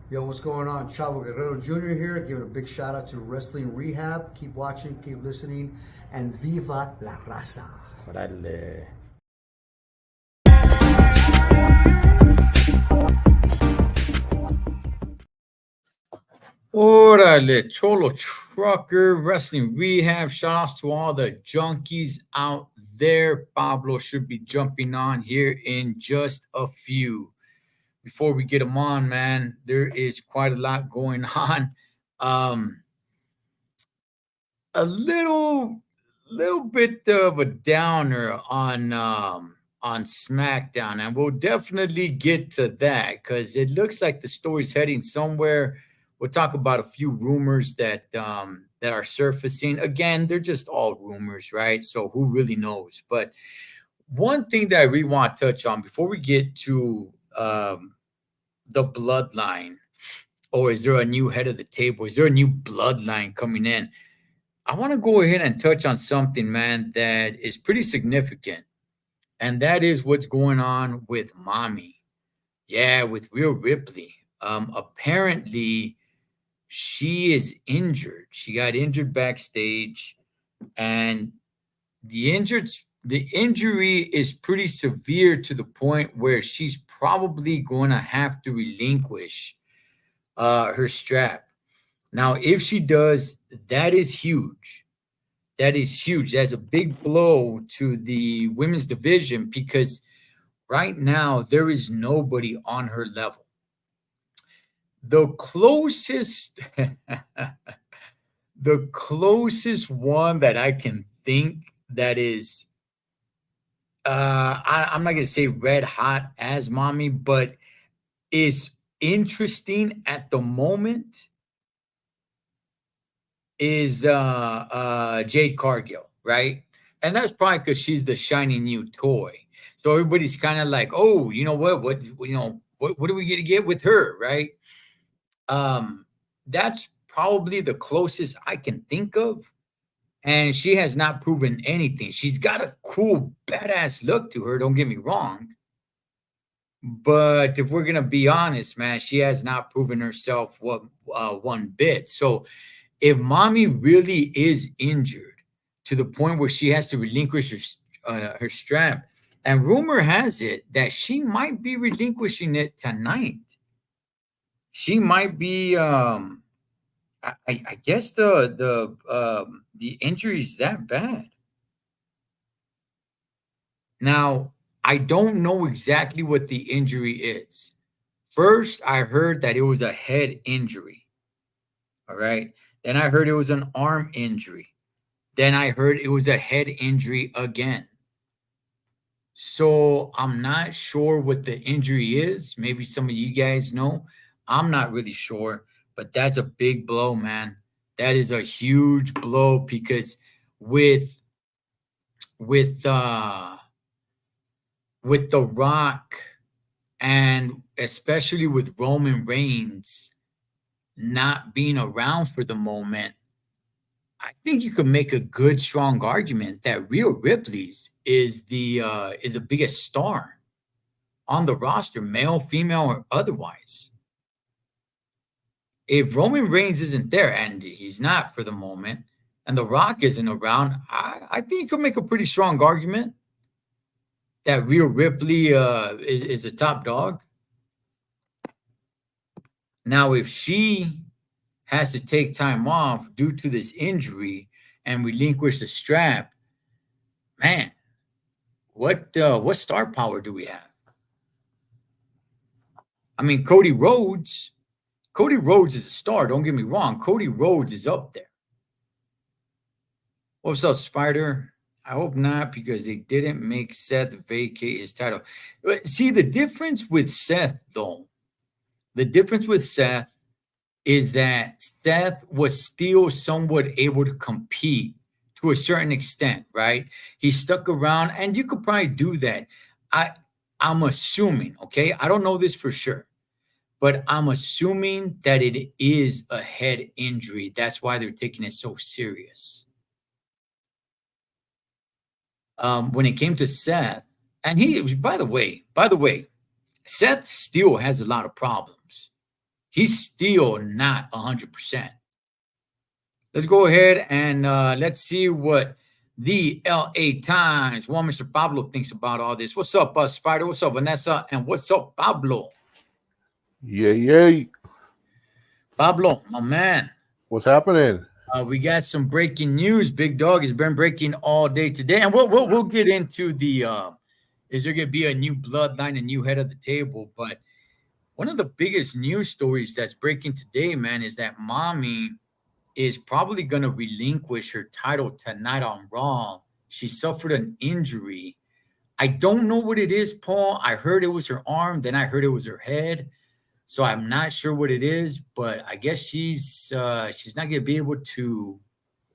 Yo, what's going on? Chavo Guerrero Jr. here, giving a big shout out to Wrestling Rehab. Keep watching, keep listening, and Viva la Raza. Órale. Órale, Cholo Trucker, Wrestling Rehab. Shout outs to all the junkies out there. Pablo should be jumping on here in just a few. Before we get him on, man, there is quite a lot going on. Um, a little bit of a downer on SmackDown, and we'll definitely get to that because it looks like the story's heading somewhere. We'll talk about a few rumors that are surfacing. Again, they're just all rumors, right? So who really knows? But one thing that I really want to touch on before we get to the bloodline, or is there a new head of the table? Is there a new bloodline coming in? I want to go ahead and touch on something, man, that is pretty significant. And that is what's going on with Mommy. Yeah, with Rhea Ripley. Apparently, she is injured. She got injured backstage, and the injury is pretty severe to the point where she's probably going to have to relinquish her strap. Now, if she does, that is huge. That is huge. That's a big blow to the women's division because right now there is nobody on her level. The closest, the closest one that I can think that is, I'm not gonna say red hot as Mommy, but is interesting at the moment is Jade Cargill, right? And that's probably because she's the shiny new toy. So everybody's kind of like, oh, you know what are we gonna get with her, right? That's probably the closest I can think of. And she has not proven anything. She's got a cool, badass look to her, don't get me wrong. But if we're gonna be honest, man, she has not proven herself one bit. So if Mommy really is injured to the point where she has to relinquish her strap, and rumor has it that she might be relinquishing it tonight. She might be. I guess the injury is that bad. Now I don't know exactly what the injury is. First, I heard that it was a head injury. All right. Then I heard it was an arm injury. Then I heard it was a head injury again. So I'm not sure what the injury is. Maybe some of you guys know. I'm not really sure, but that's a big blow, man. That is a huge blow because with with uh with The Rock and especially with Roman Reigns not being around for the moment, I think you could make a good, strong argument that Rhea Ripley's is the biggest star on the roster, male, female, or otherwise. If Roman Reigns isn't there, and he's not for the moment, and The Rock isn't around, I think you could make a pretty strong argument that Rhea Ripley is the top dog. Now, if she has to take time off due to this injury and relinquish the strap, man, what star power do we have? I mean, Cody Rhodes is a star. Don't get me wrong. Cody Rhodes is up there. What's up, Spider? I hope not because they didn't make Seth vacate his title. See, the difference with Seth, though, the difference with Seth is that Seth was still somewhat able to compete to a certain extent, right? He stuck around, and you could probably do that. I'm assuming, okay? I don't know this for sure, but I'm assuming that it is a head injury. That's why they're taking it so serious. When it came to Seth, and by the way, Seth still has a lot of problems. he's still not 100%. Let's go ahead and let's see what the LA Times, one Mr. Pablo, thinks about all this. What's up, Spider? What's up, Vanessa? And what's up, Pablo? Yeah. Pablo, my man. What's happening? We got some breaking news. Big Dog has been breaking all day today, and we'll get into the is there going to be a new bloodline, a new head of the table? But one of the biggest news stories that's breaking today, man, is that Mommy is probably going to relinquish her title tonight on Raw. She suffered an injury. I don't know what it is, Paul. I heard it was her arm, then I heard it was her head. So I'm not sure what it is, but I guess she's not going to be able to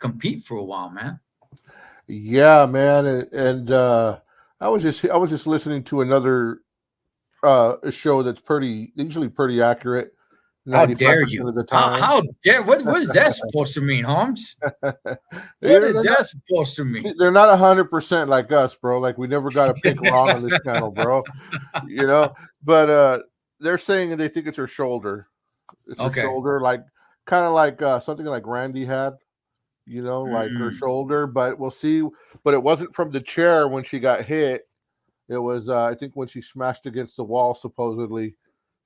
compete for a while, man. Yeah, man, and I was just listening to another a show that's usually pretty accurate. How dare you? Of the time. How dare? What is that supposed to mean, Holmes? What is that supposed to mean? See, they're not 100% like us, bro. Like we never got a pick wrong on this channel, bro. You know, but they're saying they think it's her shoulder. It's her shoulder, like kind of like something like Randy had, you know, like her shoulder. But we'll see. But it wasn't from the chair when she got hit. It was, I think, when she smashed against the wall, supposedly.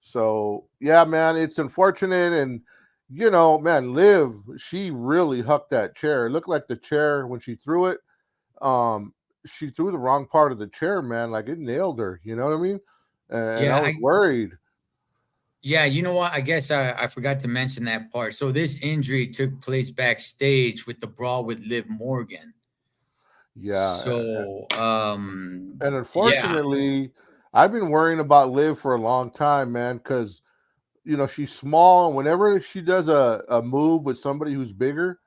So yeah, man, it's unfortunate, and you know, man, Liv, she really hucked that chair. It looked like the chair when she threw it. She threw the wrong part of the chair, man. Like it nailed her. You know what I mean? And yeah, I was worried. Yeah, you know what? I guess I forgot to mention that part. So this injury took place backstage with the brawl with Liv Morgan. Yeah. So and unfortunately, I've been worrying about Liv for a long time, man, because you know she's small, and whenever she does a move with somebody who's bigger,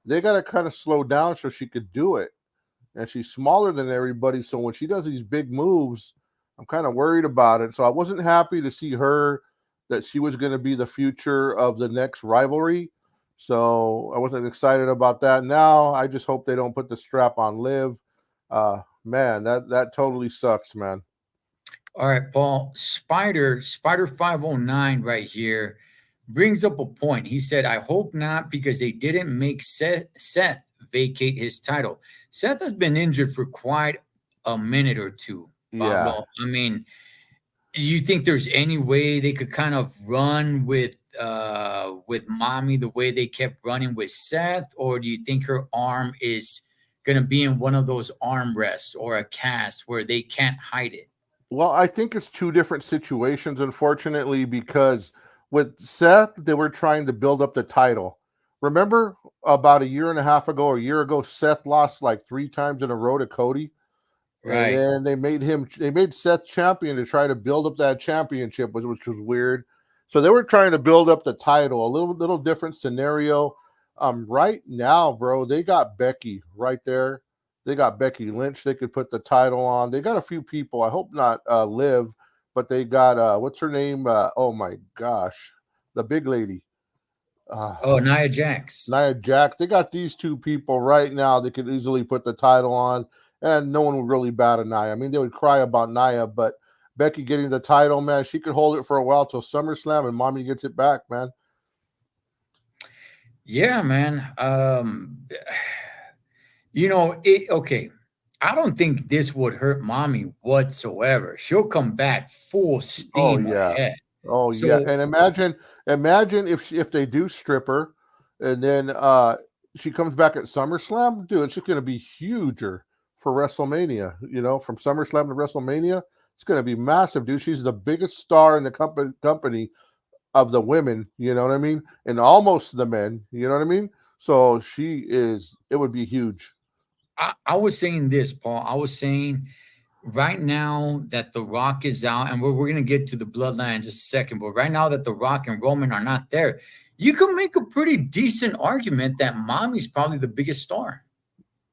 they got to kind of slow down so she could do it. And she's smaller than everybody, so when she does these big moves, I'm kind of worried about it. So I wasn't happy to see her that she was going to be the future of the next rivalry. So I wasn't excited about that. Now I just hope they don't put the strap on Liv. Man, that totally sucks, man. All right, Paul. Spider 509 right here brings up a point. He said, I hope not, because they didn't make Seth vacate his title. Seth has been injured for quite a minute or two. Pablo. Yeah. I mean, you think there's any way they could kind of run with Mommy the way they kept running with Seth, or do you think her arm is going to be in one of those arm rests or a cast where they can't hide it? Well, I think it's two different situations, unfortunately, because with Seth, they were trying to build up the title. Remember about a year and a half ago or a year ago, Seth lost like 3 times in a row to Cody. Right. And then they made Seth champion to try to build up that championship, which was weird. So they were trying to build up the title, a little different scenario. Right now, bro, they got Becky right there. They got Becky Lynch. They could put the title on. They got a few people. I hope not Liv, but they got what's her name? Oh my gosh, the big lady. Nia Jax. Nia Jax. They got these 2 people right now. They could easily put the title on. And no one would really bat an eye. I mean, they would cry about Nia, but Becky getting the title, man, she could hold it for a while till SummerSlam, and Mommy gets it back, man. Yeah, man. You know, okay. I don't think this would hurt Mommy whatsoever. She'll come back full steam ahead. Oh, yeah. And imagine if they do strip her, and then she comes back at SummerSlam, dude, it's just going to be huger for WrestleMania, you know, from SummerSlam to WrestleMania. It's going to be massive, dude. She's the biggest star in the company of the women, you know what I mean? And almost the men, you know what I mean? So it would be huge. I was saying this, Paul. I was saying right now that The Rock is out, and we're going to get to the bloodline in just a second, but right now that The Rock and Roman are not there, you can make a pretty decent argument that Mommy's probably the biggest star.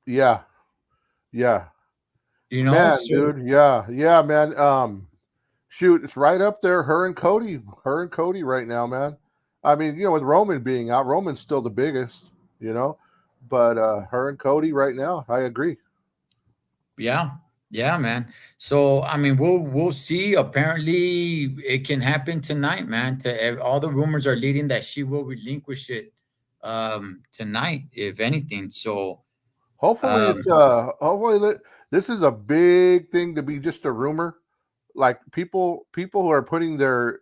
Yeah. You know, man, dude. Yeah, man. Shoot, it's right up there. Her and Cody right now, man. I mean, you know, with Roman being out, Roman's still the biggest, you know, but her and Cody right now, I agree. Yeah. Yeah, man. So I mean, we'll see. Apparently, it can happen tonight, man. All the rumors are leading that she will relinquish it tonight, if anything. So Hopefully, um, it's this is a big thing to be just a rumor. Like people who are putting their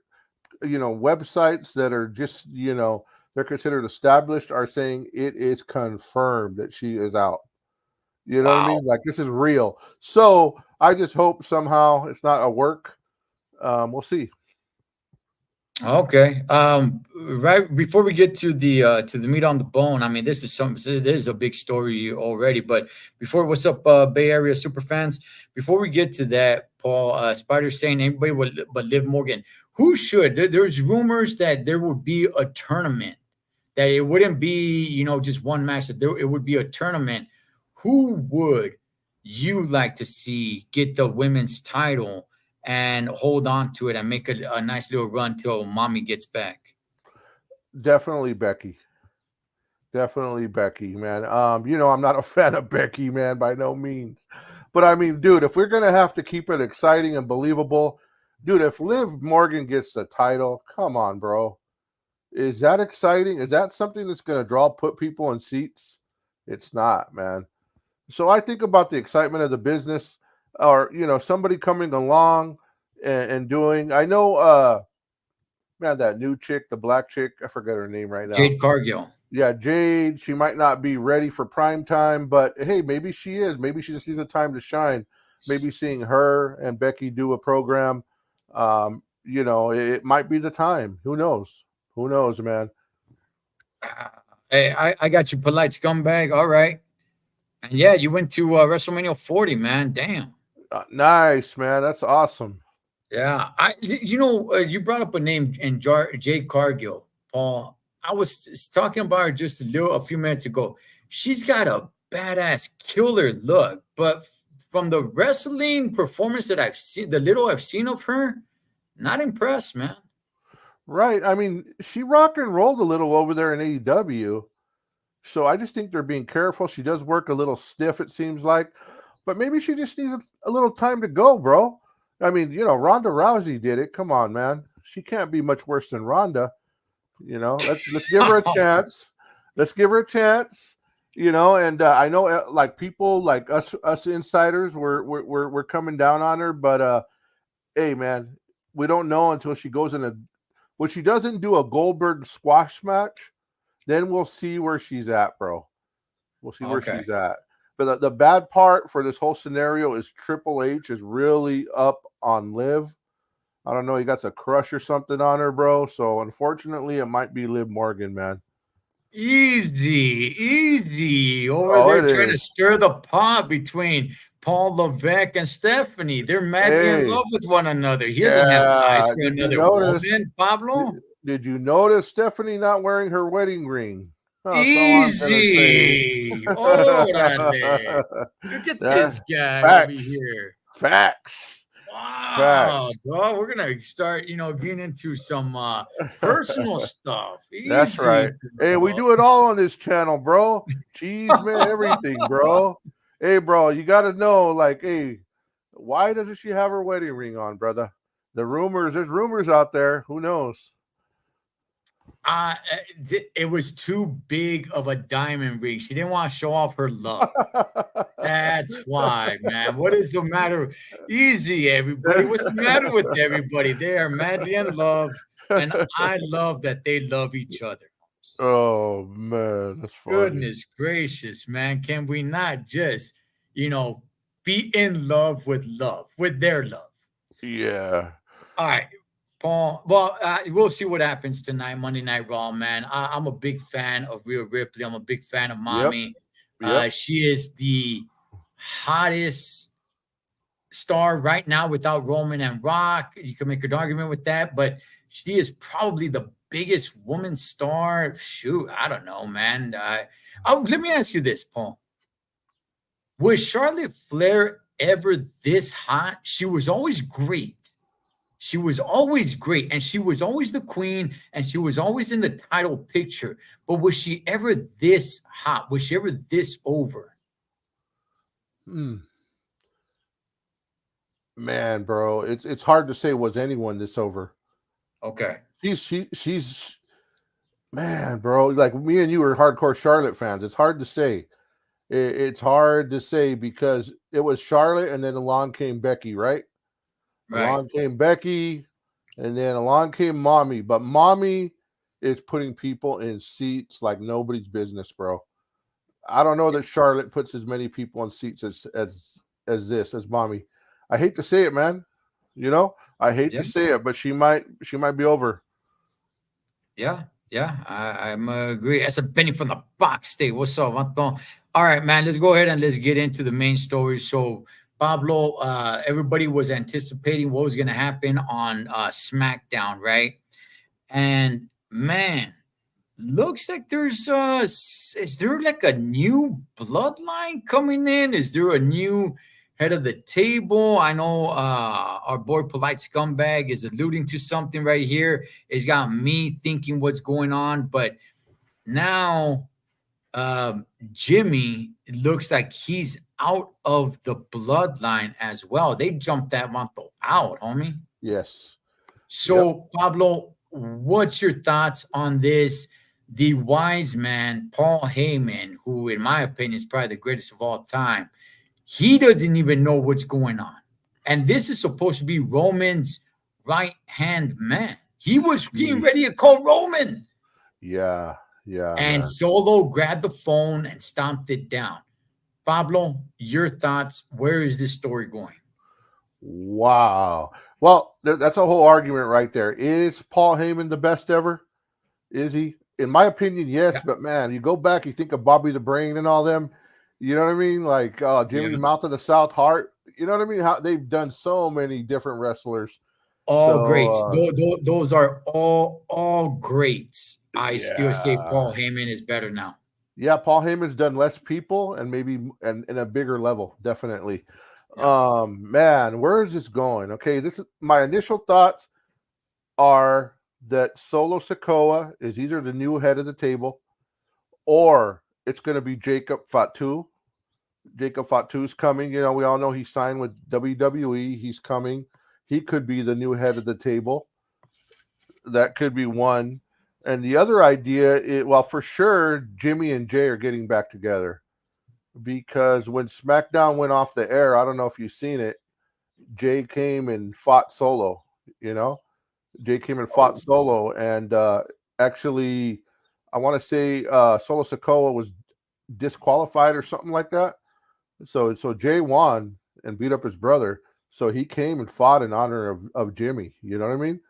websites that are just they're considered established are saying it is confirmed that she is out. You know what I wow. mean? Like this is real. So I just hope somehow it's not a work. We'll see. Okay. Right before we get to the meat on the bone, I mean, this is a big story already. But before, what's up, Bay Area super fans? Before we get to that, Paul, Spider saying anybody would but Liv Morgan. Who should? There's rumors that there would be a tournament. That it wouldn't be, just one match. That it would be a tournament. Who would you like to see get the women's title and hold on to it and make a nice little run till mommy gets back? Definitely Becky. Definitely Becky, man. I'm not a fan of Becky, man, by no means. But I mean, dude, if we're gonna have to keep it exciting and believable, dude, if Liv Morgan gets the title, come on, bro. Is that exciting? Is that something that's gonna put people in seats? It's not, man. So I think about the excitement of the business, or somebody coming along and doing. I know, man, that new chick, the black chick, I forget her name right now. Jade Cargill. Yeah, Jade, she might not be ready for prime time, but hey, maybe she is. Maybe she just needs a time to shine. Maybe seeing her and Becky do a program, it might be the time. Who knows? Who knows, man? Hey, I got you, polite scumbag. All right. And yeah, you went to WrestleMania 40, man. Damn. Nice, man. That's awesome. Yeah, you brought up a name in Jade Cargill, Paul. I was talking about her just a few minutes ago. She's got a badass killer look, but from the wrestling performance that I've seen, the little I've seen of her, not impressed, man. Right. I mean, she rock and rolled a little over there in AEW. So I just think they're being careful. She does work a little stiff, it seems like, but maybe she just needs a little time to go, bro. I mean, Ronda Rousey did it. Come on, man. She can't be much worse than Ronda. Let's give her a chance. Let's give her a chance. And I know like people like us insiders, we're coming down on her, but hey, man, we don't know until she goes in when she doesn't do a Goldberg squash match. Then we'll see where she's at, bro. We'll see where Okay. she's at. But the bad part for this whole scenario is Triple H is really up on Liv. I don't know. He got a crush or something on her, bro. So unfortunately, it might be Liv Morgan, man. Easy over Oh, there it trying to is. stir the pot between Paul Levesque and Stephanie. They're madly in Hey, love with one another. He doesn't have eyes yeah. for Did you another notice? woman, Did, Pablo. did you notice Stephanie not wearing her wedding ring? That's all I'm gonna say. Easy. Órale. Look at this That- guy over facts. here. Facts. Wow, Facts. bro. We're gonna start, getting into some personal stuff. That's Easy, right. Hey, we bro. do it all on this channel, bro. Cheese, man, everything, bro. Hey, bro, you got to know, like, hey, why doesn't she have her wedding ring on, brother? There's rumors out there. Who knows? Uh, it was too big of a diamond ring. She didn't want to show off her love. That's why, man. What is the matter? Easy, everybody. What's the matter with everybody? They are madly in love, and I love that they love each other. Oh man, that's funny. Goodness gracious, man. Can we not just, be in love, with their love? Yeah. All right, Paul. Well, we'll see what happens tonight, Monday Night Raw, man. I'm a big fan of Rhea Ripley. I'm a big fan of Yep. Mommy. Yep. She is the hottest star right now without Roman and Rock. You can make an argument with that, but she is probably the biggest woman star. Shoot, I don't know, man. Let me ask you this, Paul. Was Charlotte Flair ever this hot? She was always great. She was always great, and she was always the queen, and she was always in the title picture. But was she ever this hot? Was she ever this over? Man, bro, it's hard to say was anyone this over. Okay. She's man, bro. Like me and you are hardcore Charlotte fans. It's hard to say. It's hard to say because it was Charlotte, and then along came Becky, right? Right. Along came Becky, and then along came Mommy. But Mommy is putting people in seats like nobody's business, bro. I don't know that Charlotte puts as many people in seats as Mommy. I hate to say it, man. You know, I hate Yeah. to say it, but she might be over. Yeah. Yeah. I'm agree. That's a Benny from the box state. What's up, Anton? All right, man. Let's go ahead and let's get into the main story. So, Pablo, everybody was anticipating what was going to happen on SmackDown, right? And man, looks like there's is there like a new bloodline coming in? Is there a new head of the table? I know our boy Polite Scumbag is alluding to something right here. It's got me thinking what's going on, but now Jimmy, it looks like he's out of the bloodline as well. They jumped that Monto out, homie. Yes. So, Pablo, what's your thoughts on this? The wise man, Paul Heyman, who, in my opinion, is probably the greatest of all time, he doesn't even know what's going on. And this is supposed to be Roman's right hand man. He was getting ready to call Roman. Yeah. Yeah. And Man. Solo grabbed the phone and stomped it down. Pablo, your thoughts? Where is this story going? Wow. Well, that's a whole argument right there. Is Paul Heyman the best ever? Is he? In my opinion, yes. Yeah. But man, you go back, you think of Bobby the Brain and all them. You know what I mean? Like Jimmy Yeah. Mouth of the South Heart. You know what I mean? How they've done so many different wrestlers. All So, greats. Those are all greats. I still say yeah. Paul Heyman is better now. Yeah, Paul Heyman's done less people and maybe and in a bigger level, definitely. Yeah. Man, where is this going? Okay, this is my initial thoughts are that Solo Sikoa is either the new head of the table or it's going to be Jacob Fatu. Jacob Fatu's coming. You know, we all know he signed with WWE. He's coming. He could be the new head of the table. That could be one. And the other idea, well, for sure, Jimmy and Jay are getting back together because when SmackDown went off the air, I don't know if you've seen it, Jay came and fought Solo, you know? Jay came and fought Solo, and actually, I want to say Solo Sikoa was disqualified or something like that. So Jay won and beat up his brother. So he came and fought in honor of Jimmy. You know what I mean?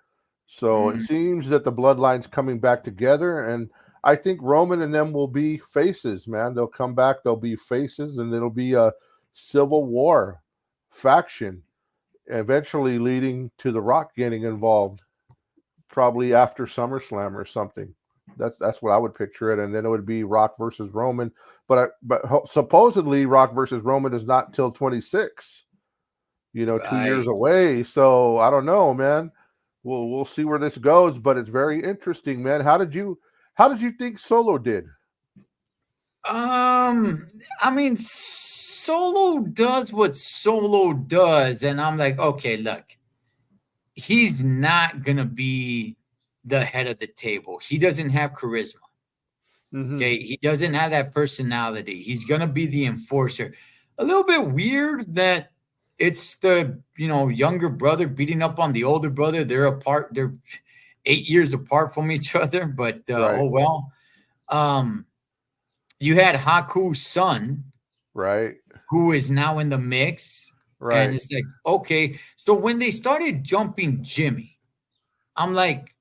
So it seems that the bloodline's coming back together, and I think Roman and them will be faces, man. They'll come back, they'll be faces, and it'll be a civil war faction, eventually leading to The Rock getting involved, probably after SummerSlam or something. That's what I would picture it, and then it would be Rock versus Roman. But supposedly Rock versus Roman is not till 26. You know, 2 years away. So I don't know, man. We'll see where this goes, but it's very interesting, man. How did you think Solo did? I mean, Solo does what Solo does, and I'm like, okay, look, he's not gonna be the head of the table. He doesn't have charisma. Okay, he doesn't have that personality. He's gonna be the enforcer. A little bit weird that it's the younger brother beating up on the older brother. They're apart. They're 8 years apart from each other. But Right. oh well. You had Haku's son, Right. who is now in the mix, Right. and it's like, okay. So when they started jumping Jimmy, I'm like,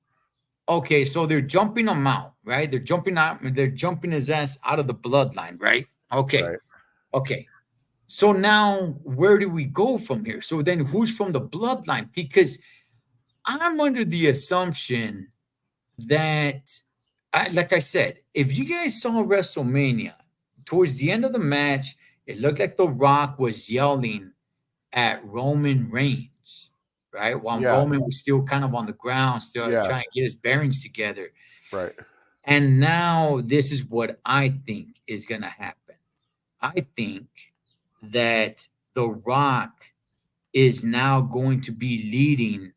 okay, so they're jumping him out, right? They're jumping his ass out of the bloodline, right? Okay. Right. Okay. So now where do we go from here? So then who's from the bloodline? Because I'm under the assumption that, like I said, if you guys saw WrestleMania, towards the end of the match, it looked like The Rock was yelling at Roman Reigns, right? While Roman was still kind of on the ground, still trying to get his bearings together. Right. And now this is what I think is going to happen. I think that The Rock is now going to be leading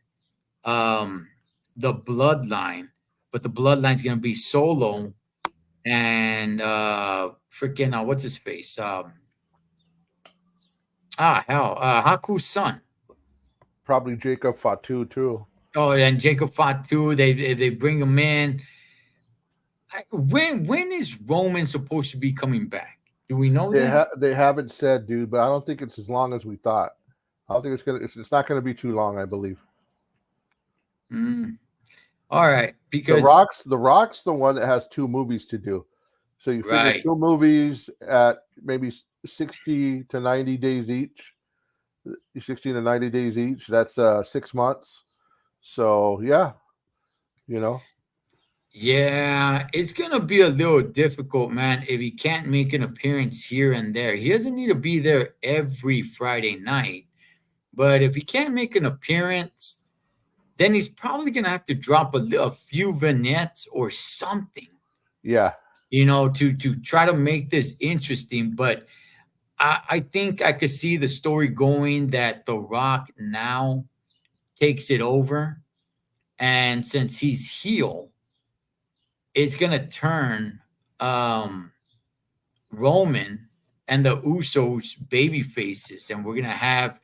the bloodline, but the bloodline's going to be Solo and freaking what's his face? Haku's son. Probably Jacob Fatu too. Oh, and Jacob Fatu. They bring him in. When is Roman supposed to be coming back? Do we know that? They haven't said, dude, but I don't think it's as long as we thought. I don't think it's not gonna be too long, I believe. All right, because the Rock's the one that has 2 movies to do. So you figure 2 movies at maybe 60 to 90 days each. 60 to 90 days each. That's 6 months. So yeah, Yeah, it's gonna be a little difficult, man, if he can't make an appearance here and there. He doesn't need to be there every Friday night, but if he can't make an appearance, then he's probably gonna have to drop a few vignettes or something. Yeah, to try to make this interesting. But I think I could see the story going that The Rock now takes it over, and since he's heel, it's gonna turn Roman and the Usos baby faces, and we're gonna have,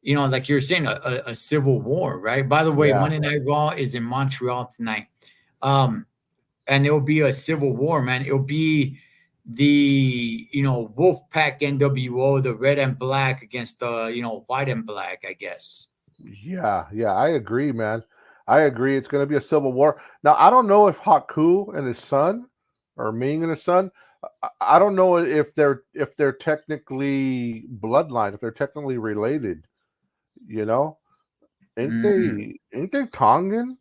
like you're saying, a civil war, right? By the way, Monday Night Raw is in Montreal tonight, and it'll be a civil war, man. It'll be the Wolfpack NWO, the red and black against the white and black, I guess. Yeah, I agree, man. I agree. It's going to be a civil war. Now, I don't know if Haku and his son, or Ming and his son, I don't know if they're technically bloodline, if they're technically related. Ain't they Tongan?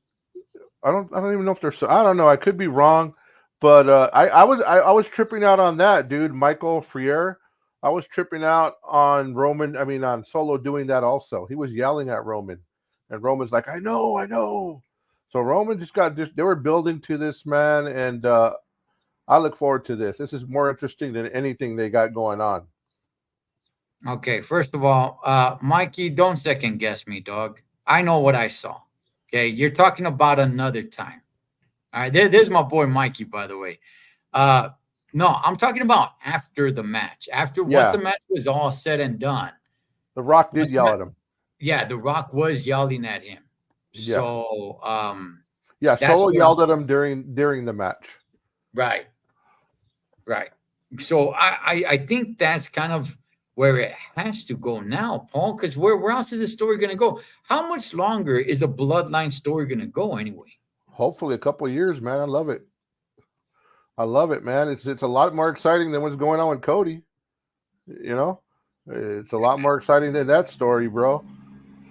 I don't even know if they're. I don't know. I could be wrong, but I was tripping out on that, dude. Michael Freer. I was tripping out on Roman. I mean, on Solo doing that also. He was yelling at Roman. And Roman's like, I know. So Roman they were building to this, man. And I look forward to this. This is more interesting than anything they got going on. Okay, first of all, Mikey, don't second guess me, dog. I know what I saw. Okay, you're talking about another time. All right, there's my boy Mikey, by the way. No, I'm talking about after the match. Once the match was all said and done. The Rock did yell at him. Yeah, The Rock was yelling at him. So, Solo yelled at him during the match. Right. So I think that's kind of where it has to go now, Paul, because where else is the story going to go? How much longer is the bloodline story going to go anyway? Hopefully a couple of years, man. I love it. Man. It's a lot more exciting than what's going on with Cody. It's a lot more exciting than that story, bro.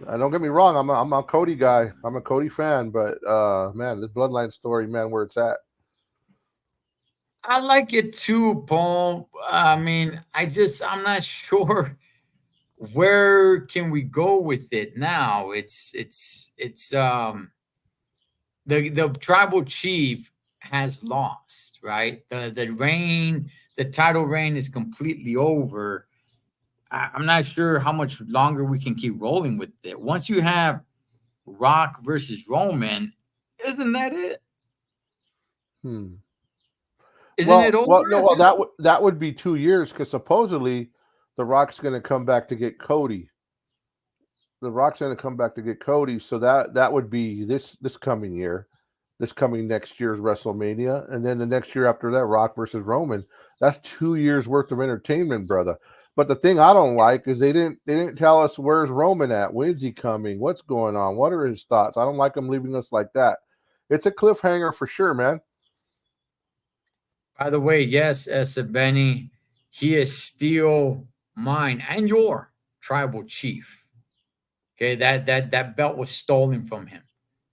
Don't get me wrong. I'm a Cody guy. I'm a Cody fan, but man, this bloodline story, man, where it's at. I like it too, Paul. I mean, I'm not sure where can we go with it now. It's the tribal chief has lost, right? The title reign is completely over. I'm not sure how much longer we can keep rolling with it. Once you have Rock versus Roman, isn't that it? Isn't it over? Well, that would be 2 years, because supposedly The Rock's going to come back to get Cody. So that would be this coming year, this coming next year's WrestleMania, and then the next year after that, Rock versus Roman. That's 2 years worth of entertainment, brother. But the thing I don't like is they didn't tell us where's Roman at, when's he coming, what's going on, what are his thoughts. I don't like him leaving us like that. It's a cliffhanger for sure, man. By the way, yes, Benny, he is still mine and your tribal chief. Okay, that belt was stolen from him.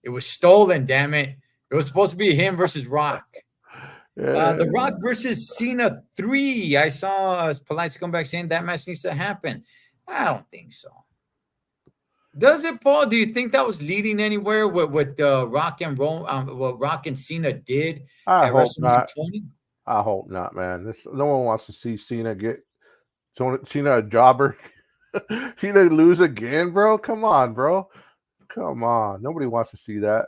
It was stolen, damn it. It was supposed to be him versus Rock. The Rock versus Cena 3. I saw Police come back saying that match needs to happen. I don't think so. Does it, Paul? Do you think that was leading anywhere? What Rock and what Rock and Cena did? I hope not. 20? I hope not, man. No one wants to see Cena get a jobber. See they lose again, bro. Come on, bro. Come on. Nobody wants to see that.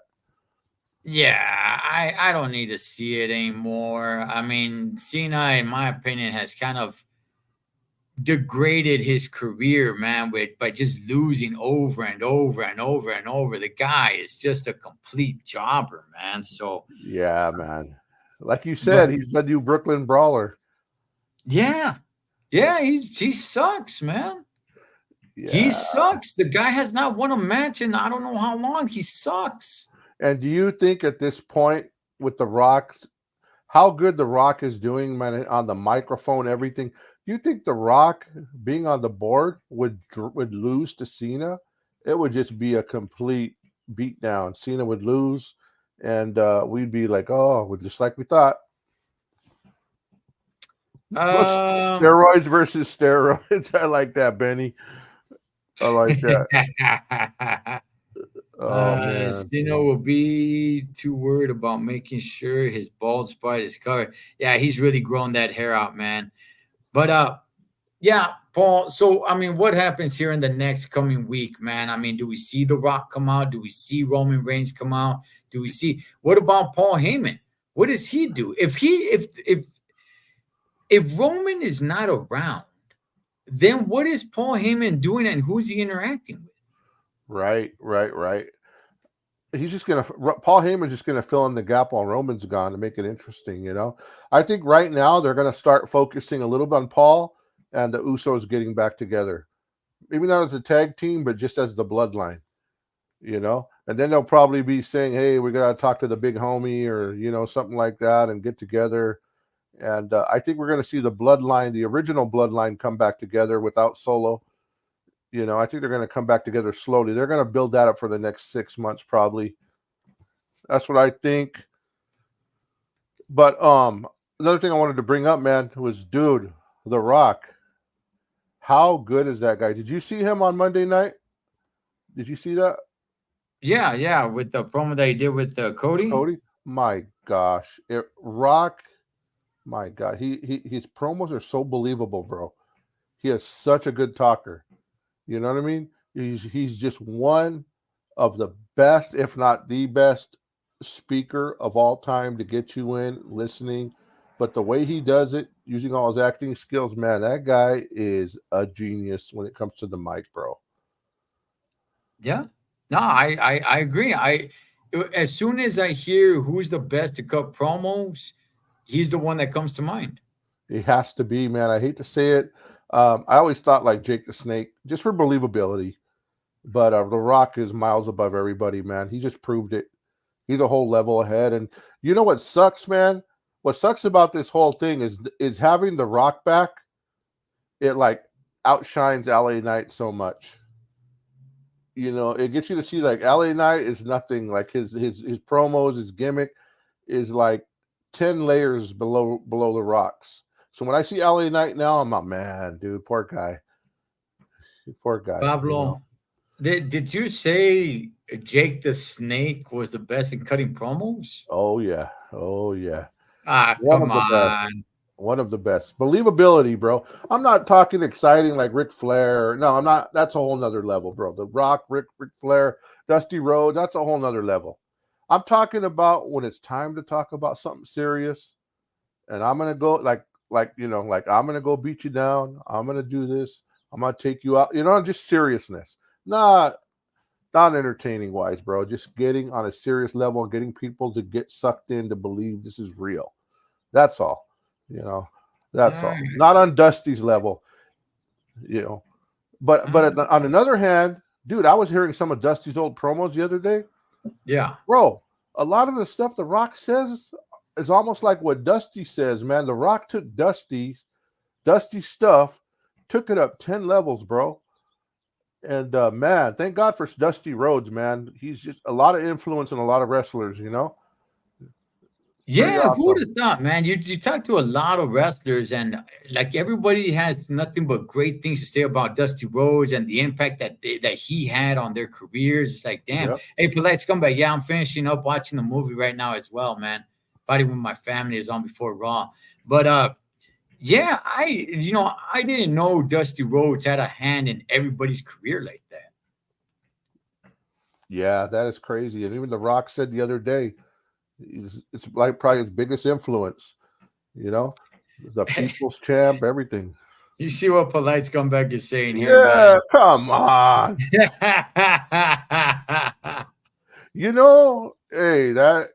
Yeah, I don't need to see it anymore. I mean, Cena, in my opinion, has kind of degraded his career, man, with by just losing over and over and over and over. The guy is just a complete jobber, man. So, Yeah, man. Like you but said, he's the new Brooklyn Brawler. yeah, he sucks, man. He Yeah. sucks. The guy has not won a match in I don't know how long. He sucks. And do you think at this point with The Rock, how good The Rock is doing, man, on the microphone, everything? Do you think The Rock being on the board would lose to Cena? It would just be a complete beatdown. Cena would lose, and we'd be like, oh, just like we thought. What's Um, steroids versus steroids? I like that, Benny. I like that. Oh man. Cena will be too worried about making sure his bald spot is covered. Yeah, he's really grown that hair out, man. But yeah, Paul. So I mean, what happens here in the next coming week, man? I mean, do we see The Rock come out? Do we see Roman Reigns come out? Do we see what about Paul Heyman? What does he do? If Roman is not around, then what is Paul Heyman doing and who's he interacting with? Right. He's just gonna Paul Heyman's just gonna fill in the gap while Roman's gone to make it interesting, you know. I think right now they're gonna start focusing a little bit on Paul and the Usos getting back together. Maybe not as a tag team, but just as the bloodline, you know. And then they'll probably be saying, hey, we gotta talk to the big homie or something like that and get together. And I think we're gonna see the bloodline, the original bloodline, come back together without Solo. I think they're going to come back together slowly. They're going to build that up for the next 6 months, probably. That's what I think. But another thing I wanted to bring up, man, was, dude, The Rock. How good is that guy? Did you see him on Monday night? Did you see that? Yeah, with the promo that he did with Cody. Cody? My gosh. Rock, my God. His promos are so believable, bro. He is such a good talker. You know what I mean? He's just one of the best, if not the best, speaker of all time to get you in listening. But the way he does it, using all his acting skills, man, that guy is a genius when it comes to the mic, bro. Yeah. No, I agree. As soon as I hear who's the best to cut promos, he's the one that comes to mind. He has to be, man. I hate to say it. I always thought like Jake the Snake, just for believability. But The Rock is miles above everybody, man. He just proved it. He's a whole level ahead. And you know what sucks, man? What sucks about this whole thing is having The Rock back. It like outshines LA Knight so much. It gets you to see like LA Knight is nothing. Like his promos, his gimmick is like 10 layers below The Rock's. So when I see LA Knight now, I'm like, man, dude, poor guy. Poor guy. Pablo, did you say Jake the Snake was the best in cutting promos? Oh, yeah. Come on. One of the best. Believability, bro. I'm not talking exciting like Ric Flair. No, I'm not. That's a whole nother level, bro. The Rock, Ric Flair, Dusty Rhodes, that's a whole nother level. I'm talking about when it's time to talk about something serious, and I'm going to go like I'm going to go beat you down. I'm going to do this. I'm going to take you out. Just seriousness. Not entertaining wise, bro. Just getting on a serious level and getting people to get sucked in to believe this is real. That's all. That's all. Not on Dusty's level. But on another hand, dude, I was hearing some of Dusty's old promos the other day. Yeah. Bro, a lot of the stuff The Rock says is almost like what Dusty says, man. The Rock took Dusty's stuff, took it up 10 levels, bro. And man, thank God for Dusty Rhodes, man. He's just a lot of influence in a lot of wrestlers, Yeah, awesome. who would have thought, man? You talk to a lot of wrestlers, and like everybody has nothing but great things to say about Dusty Rhodes and the impact that he had on their careers. It's like, damn. Yep. Hey, Polite Scumbag, yeah, I'm finishing up watching the movie right now as well, man. Fighting with My Family is on before Raw, but Yeah, I didn't know Dusty Rhodes had a hand in everybody's career like that. Yeah, that is crazy. And even The Rock said the other day, it's like probably his biggest influence. You know, the people's champ, everything. You see what Polite's comeback is saying here, Yeah, man. come on. Hey, that's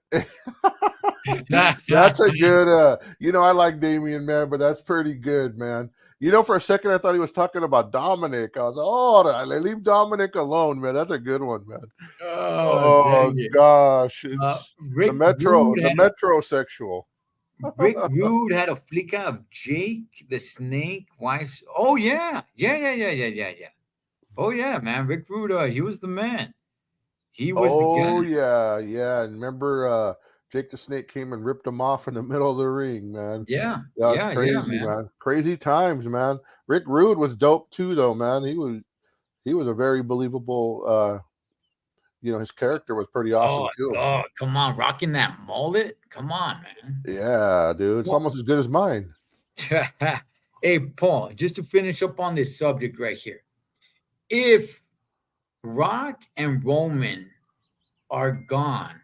a good I like Damien, man, but that's pretty good, man. For a second I thought he was talking about Dominic. I was like, oh, leave Dominic alone, man. That's a good one, man. Oh, Oh dang it. gosh, it's the Had a metrosexual. Rick Rude had a flick of Jake the Snake wife. Oh yeah. Oh yeah, man. Rick Rude, he was the man. He was the Oh guy. yeah. And remember Jake the Snake came and ripped him off in the middle of the ring, man. Yeah, That was yeah, crazy, man. man. Crazy times, man. Rick Rude was dope too, though, man. He was a very believable his character was pretty awesome too. Oh, come on, rocking that mullet. Come on, man. Yeah, dude. It's almost as good as mine. Hey, Paul, just to finish up on this subject right here. If Rock and Roman are gone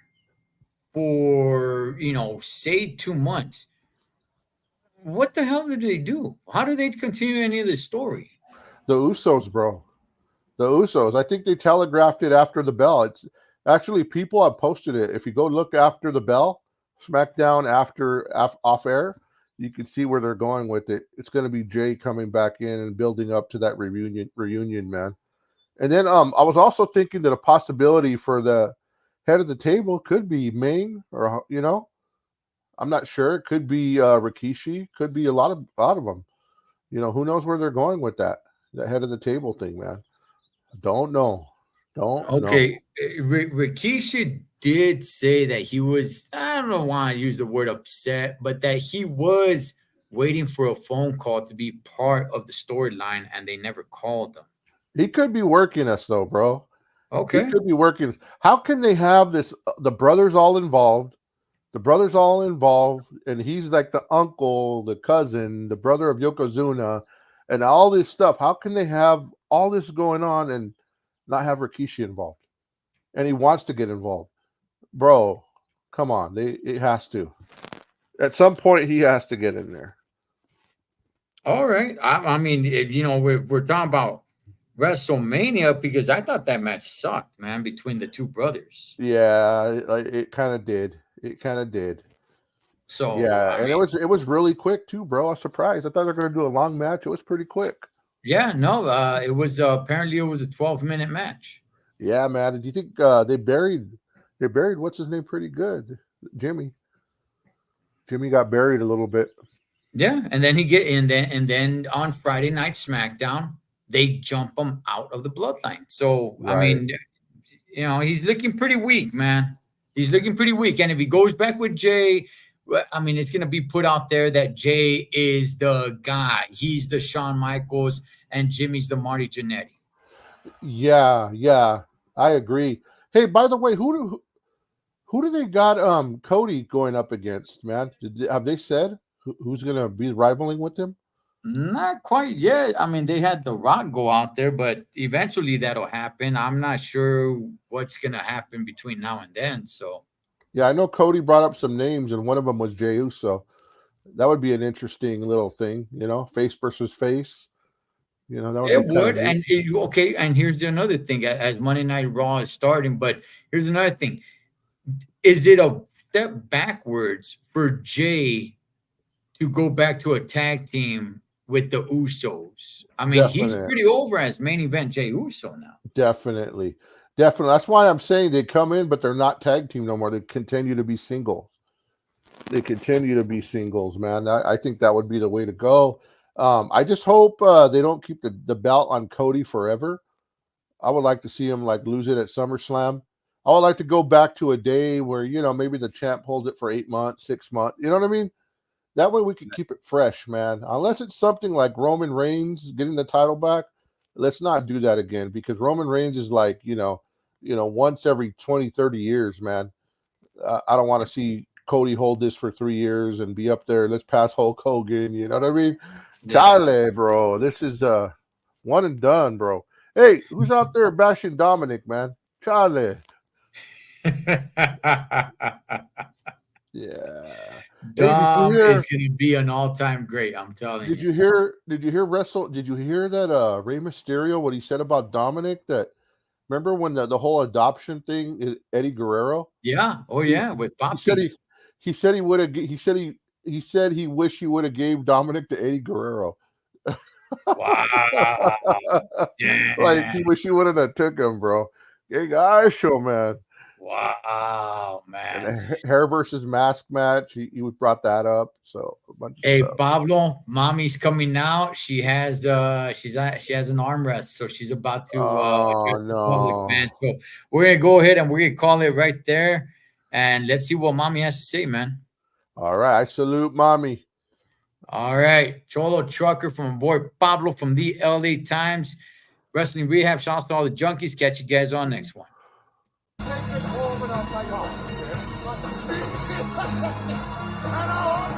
for, say 2 months, what the hell do they do? How do they continue any of the story? The Usos, bro. The Usos. I think they telegraphed it after the bell. It's actually people have posted it. If you go look after the bell, SmackDown off air, you can see where they're going with it. It's going to be Jay coming back in and building up to that reunion, man. And then I was also thinking that a possibility for the head of the table could be Ming, or I'm not sure. It could be Rikishi. Could be a lot of them. Who knows where they're going with that head of the table thing, man. Don't know. Don't know. Okay, Rikishi did say that he was, I don't know why I use the word upset, but that he was waiting for a phone call to be part of the storyline and they never called him. He could be working us though, bro. Okay. He could be working. How can they have this? The brothers all involved. And he's like the uncle, the cousin, the brother of Yokozuna, and all this stuff. How can they have all this going on and not have Rikishi involved? And he wants to get involved. Bro, come on. It has to. At some point, he has to get in there. All right. I mean, we're talking about WrestleMania because I thought that match sucked, man, between the two brothers. Yeah, it kind of did. It kind of did. So yeah, and it was really quick too, bro. I was surprised. I thought they were going to do a long match. It was pretty quick. Yeah, no, it was apparently it was a 12-minute match. Yeah, man. Did you think they buried what's his name pretty good? Jimmy got buried a little bit. Yeah, and then and then on Friday Night SmackDown, they jump him out of the bloodline. So right. I mean, he's looking pretty weak, man. He's looking pretty weak. And if he goes back with Jay, I mean, it's going to be put out there that Jay is the guy. He's the Shawn Michaels and Jimmy's the Marty Jannetty. Yeah, I agree. Hey, by the way, who do they got Cody going up against, man? Have they said who's going to be rivaling with him? Not quite yet. I mean, they had The Rock go out there, but eventually that'll happen. I'm not sure what's going to happen between now and then. So, yeah, I know Cody brought up some names, and one of them was Jey Uso. That would be an interesting little thing, face versus face. It would. And okay. And here's another thing: as Monday Night Raw is starting, but here's another thing: is it a step backwards for Jay to go back to a tag team with the Usos? I mean, He's pretty over as main event Jey Uso now. Definitely. That's why I'm saying they come in, but they're not tag team no more. They continue to be singles. Man. I think that would be the way to go. I just hope they don't keep the belt on Cody forever. I would like to see him lose it at SummerSlam. I would like to go back to a day where, maybe the champ holds it for 8 months, 6 months. You know what I mean? That way we can keep it fresh, man. Unless it's something like Roman Reigns getting the title back, let's not do that again, because Roman Reigns is once every 20, 30 years, man. I don't want to see Cody hold this for 3 years and be up there. Let's pass Hulk Hogan. You know what I mean? Chale, bro. This is one and done, bro. Hey, who's out there bashing Dominic, man? Chale. Yeah. Dom Hey, is going to be an all-time great. I'm telling you. Did you hear that Rey Mysterio, what he said about Dominic? That remember when the whole adoption thing is Eddie Guerrero? Yeah. Oh yeah. With Poppy. He said he wished he would have gave Dominic to Eddie Guerrero. Wow. Yeah. Like he wish he wouldn't have took him, bro. Hey guys, show man. Wow, man. And the hair versus mask match, he brought that up. So a bunch of Hey, stuff. Pablo, mommy's coming out. She has she has an armrest, so she's about to address the public, man. So we're gonna go ahead and we're gonna call it right there, and let's see what mommy has to say, man. All right, I salute mommy. All right, Cholo Trucker from boy Pablo from the LA Times, Wrestling Rehab. Shouts to all the junkies. Catch you guys on next one.